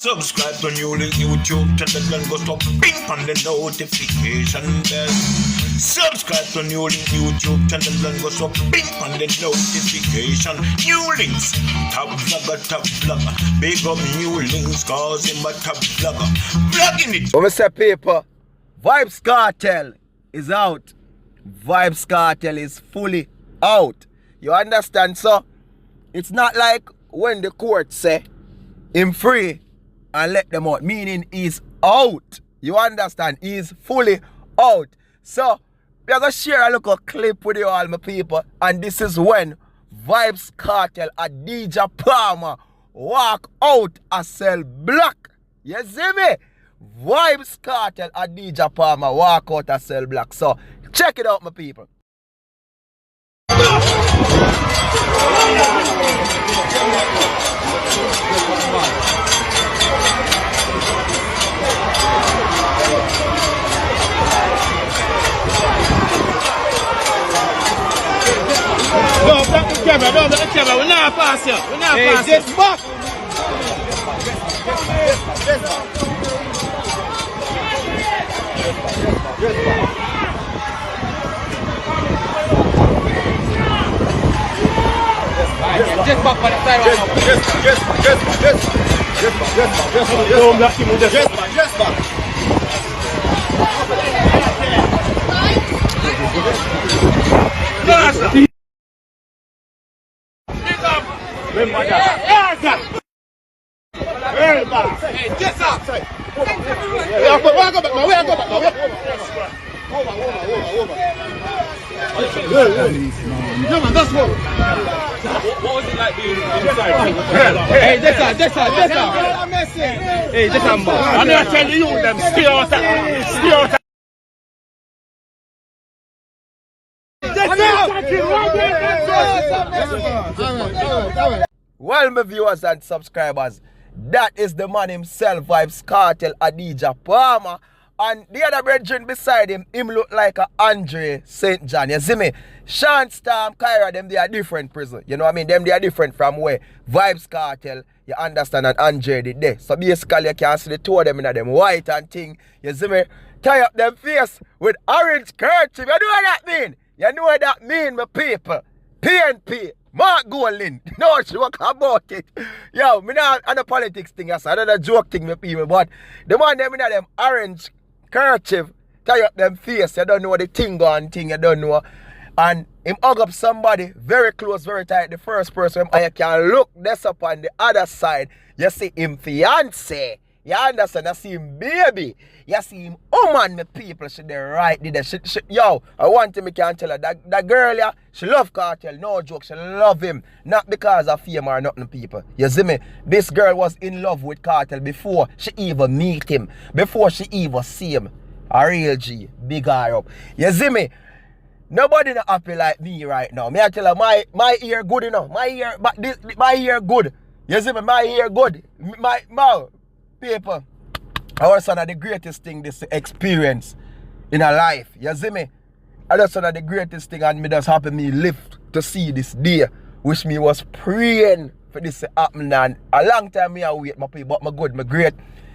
Subscribe to NEWLINK YouTube channel and go stop ping on the notification bell. Subscribe to NEWLINK YouTube channel and go stop ping on the notification. NEWLINKs, top vlogger. Big up NEWLINKs cause him a top vlogger. Vlogging it. When I say paper, Vybz Kartel is out. Vybz Kartel is fully out. You understand, sir? It's not like when the court say him free and let them out, meaning he's out. You understand? He's fully out. So, we're going to share a little clip with you all, my people. And this is when Vybz Kartel and DJ Palmer walk out and sell black. You see me? Vybz Kartel and DJ Palmer walk out and sell black. So, check it out, my people. Don't block the camera, don't block the camera. We're not pass you. We're not pass you. Just back. Just back on the side right now. Don't block him. Just back. Remember that. Very bad. Hey, just up. Where go back now? Over. No man, that's what. What was it like being inside? Hey, this up. Hey, this up. I'm not telling you them stay out. Well, my viewers and subscribers, that is the man himself, Vybz Kartel, Adija Palmer. And the other brethren beside him look like a Andre St. John. You see me? Sean Storm, Kyra, them they are different prison. You know what I mean? Them they are different from where Vybz Kartel, you understand, and Andre did there. So basically you can see the two of them in them white and thing. You see me? Tie up them face with orange kerchief. You know what that mean? You know what that mean, my people? PNP. Mark Goldin, no joke about it. Yo, me not on the politics thing, that's another joke thing, my people. But the man them in them orange kerchief, tie up them face, you don't know the thing on thing, you don't know. And him hug up somebody very close, very tight. The first person, and you can look this up on the other side, you see him fiance. You understand? You see him baby. You see him woman, my people. She the right did that. Yo, I want him, I can tell her. That girl, yeah, she love Kartel. No joke. She love him. Not because of fame or nothing, people. You see me? This girl was in love with Kartel before she even meet him. Before she even see him. A real G. Big her up. You see me? Nobody not happy like me right now. Me I tell her, my ear good, you know. My ear good. You see me? My ear good. My people, our son are the greatest thing this experience in a life. You see me? Our son are the greatest thing, and me just happy me live to see this day. Which me was praying for this to happen, and a long time me I wait, my people, but my good, my great.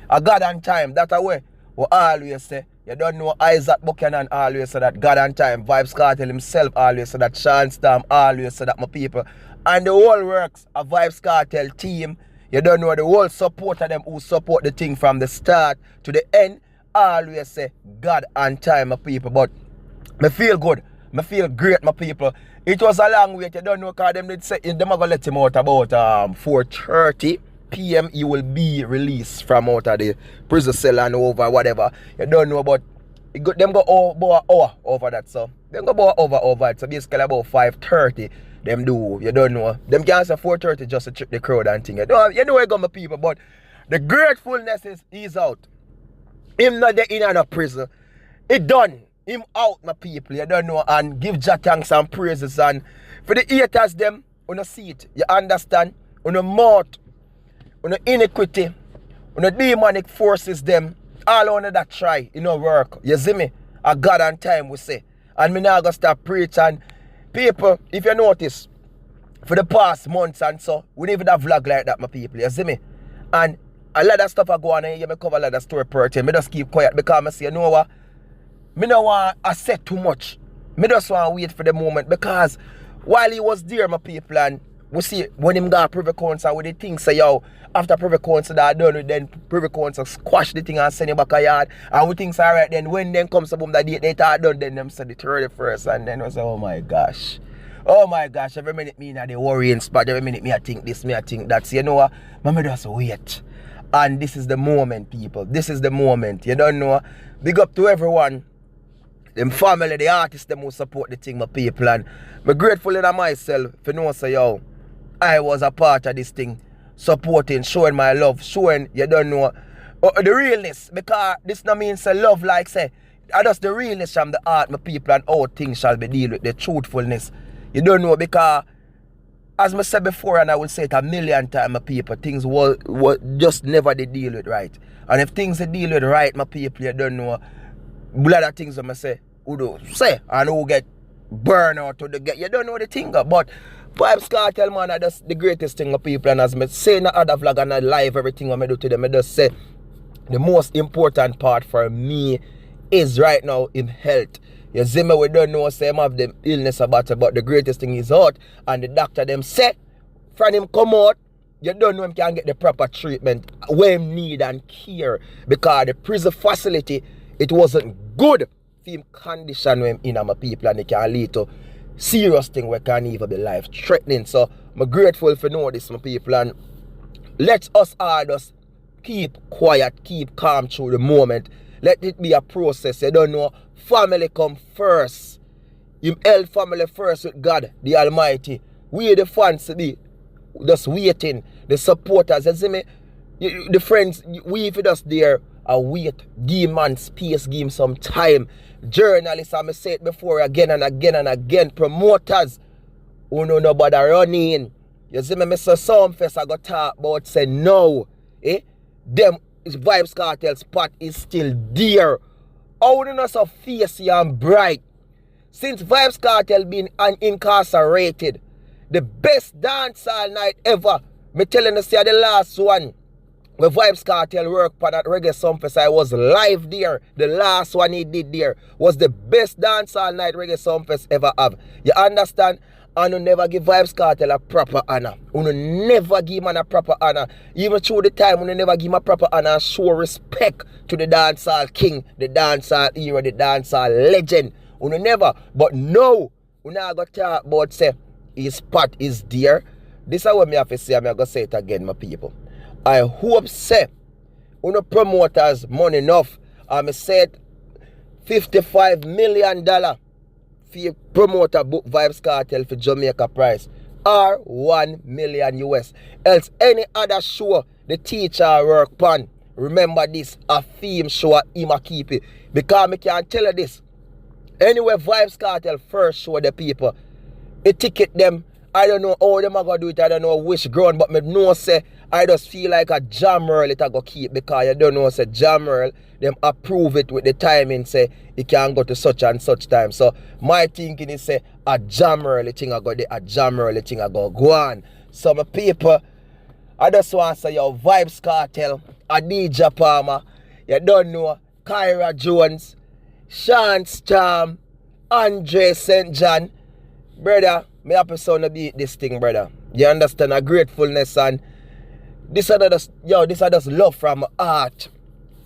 A God and time, that away. We always say, you don't know Isaac Buchanan always say that God and time. Vybz Kartel himself always say that. Sean Storm always say that, my people. And the whole works of Vybz Kartel team. You don't know the whole support of them who support the thing from the start to the end. Always say God and time, my people. But me feel good. Me feel great, my people. It was a long wait. You don't know because them did say them are going to let him out about 4:30 p.m. He will be released from out of the prison cell and over whatever. You don't know about them go about an hour over that. So them go about over it. So basically about 5:30. Them do, you don't know. Them can't say 4:30 just to trick the crowd and thing. You know where got my people, but the gratefulness is he's out. Him not there in a prison. It done. Him out, my people. You don't know. And give Jah thanks and praises. And for the haters them, on a seat, you understand? On a mouth, on a iniquity, on a demonic forces them, all on that try, you know, work. You see me? A God and time we say. And me now gonna start preaching. People, if you notice, for the past months and so, we never have vlog like that, my people, you see me? And a lot of stuff I go on and you me cover a lot of story per time. Me just keep quiet because I say, you know what? Me don't want to say too much. Me just want to wait for the moment because while he was there, my people, and we see when him got Privy Council with the thing say, yo, after Privy Council that done with, then Privy Council squash the thing and send it back a yard. And we think alright, then when them comes to boom that date they start done, then them say the 31st, and then we say, oh my gosh. Oh my gosh, every minute me in the worrying spot, every minute me I think this, me I think that. So you know what? Me just wait. And this is the moment, people. This is the moment. You don't know. Big up to everyone. Them family, the artists, them who support the thing, my people. And I'm grateful in myself for knowing, say, yo, I was a part of this thing. Supporting, showing my love, showing, you don't know, the realness. Because this no means say love like, say, I just the realness from the heart, my people, and how things shall be dealt with, the truthfulness. You don't know, because as I said before, and I will say it a million times, my people, things will just never they deal with right. And if things they deal with right, my people, you don't know, a lot of things I say, who do say, and who get burned out, or get, you don't know the thing. But Vybz Kartel, man, that's the greatest thing, my people. And as I say in the other vlog and I live, everything I do to them, I just say, the most important part for me is right now in health. You see me, we don't know, say, him have the illness about but the greatest thing is out. And the doctor them say, from him come out, you don't know him can get the proper treatment when him need and care. Because the prison facility, it wasn't good for him condition when him in my people, and it can lead to serious thing where can even be life threatening. So I'm grateful for know this, my people, and let us all just keep quiet, keep calm through the moment. Let it be a process. You don't know, family come first. Him held family first with God, the Almighty. We the fans to be just waiting. The supporters, you see me, the friends, we if just there wait, give man space, give him some time. Journalists, I say it before again and again and again. Promoters who know nobody running. You see me, Mr. Soundfest, I got talk about say no. Them Vybz Kartel spot is still there. How do not so fierce and bright? Since Vybz Kartel been incarcerated, the best dancehall night ever. Me telling you, see the last one. Where Vybz Kartel worked for that reggae Sumfest, I was live there. The last one he did there was the best dancehall night reggae Sumfest ever have. You understand? And you never give Vybz Kartel a proper honor. You never give him a proper honor. Even through the time, you never give him a proper honor and show respect to the dancehall king, the dancehall hero, the dancehall legend. You never. But no, you now got to talk about say his spot is there. This is what me have to say. I'm going to say it again, my people. I hope say you promoters money enough. I said $55 million for your promoter book Vybz Kartel for Jamaica price, or $1 million US. Else any other show the teacher work pan, remember this, a theme show him a keep it. Because I can tell you this, anyway Vybz Kartel first show the people, a ticket them, I don't know how them are going to do it, I don't know which ground, but me know say, I just feel like a Jammerl it a go keep, because you don't know say Jammerl, them approve it with the timing, say it can go to such and such time. So my thinking is say a Jammerl the thing I go there, a Jammerl the thing I go on. So my people, I just want to say yo, Vybz Kartel, Adidja Palmer, you don't know, Kyra Jones, Sean Storm, Andre St. John, brother, me happy son to beat this thing, brother. You understand? A gratefulness, and this is just love from my heart.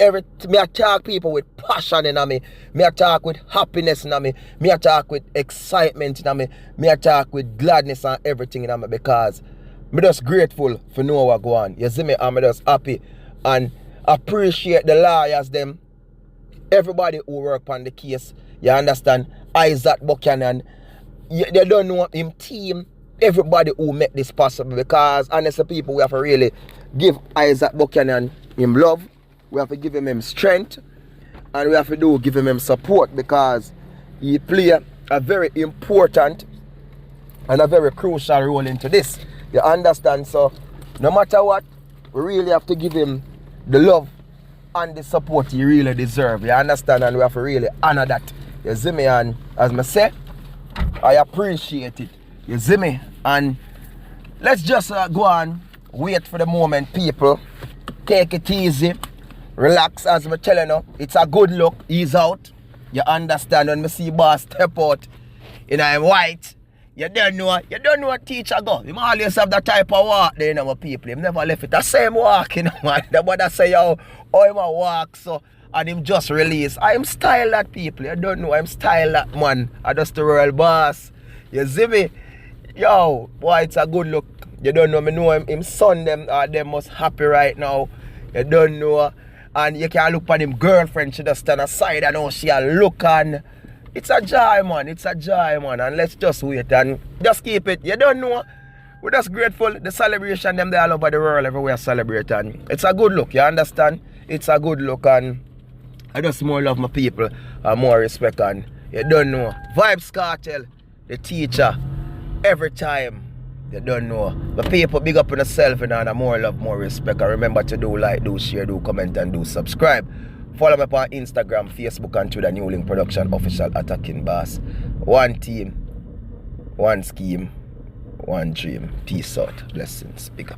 Me I talk people with passion in me. Me I talk with happiness in me. Me I talk with excitement in me. Me I talk with gladness and everything in me, because me just grateful for know what go on. You see me? I'm just happy and appreciate the lawyers them. Everybody who work on the case. You understand? Isaac Buchanan. They don't know him team. Everybody who make this possible, because honestly people, we have to really give Isaac Buchanan him love, we have to give him strength, and we have to give him support, because he play a very important and a very crucial role into this. You understand? So no matter what, we really have to give him the love and the support he really deserves. You understand? And we have to really honor that. You see me? And as I say, I appreciate it. You see me? And let's just go on, wait for the moment, people. Take it easy. Relax as I'm telling you. It's a good look. Ease out. You understand when me see boss step out in I'm white. You don't know what teacher go. You always have that type of walk there, you know, my people. Him never left it. The same walk, you know, man. The brother say, yo, how him a walk, so, and him just release. I'm style that, people. You don't know, I'm style that, man. I just the royal boss. You see me? Yo, boy, it's a good look. You don't know, me know him son, them must happy right now. You don't know. And you can look on him girlfriend, she just stand aside and how she a look and it's a joy, man. It's a joy, man. And let's just wait and just keep it. You don't know. We're just grateful. The celebration, them there all over the world, everywhere celebrating. It's a good look, you understand? It's a good look and I just more love my people and more respect and you don't know. Vybz Kartel, the teacher, every time. You don't know. But people, big up on yourself and more love, more respect. And remember to do like, do share, do comment and do subscribe. Follow me on Instagram, Facebook and Twitter, NEWLINK Production Official Attacking Boss. One team, one scheme, one dream. Peace out. Blessings. Big up.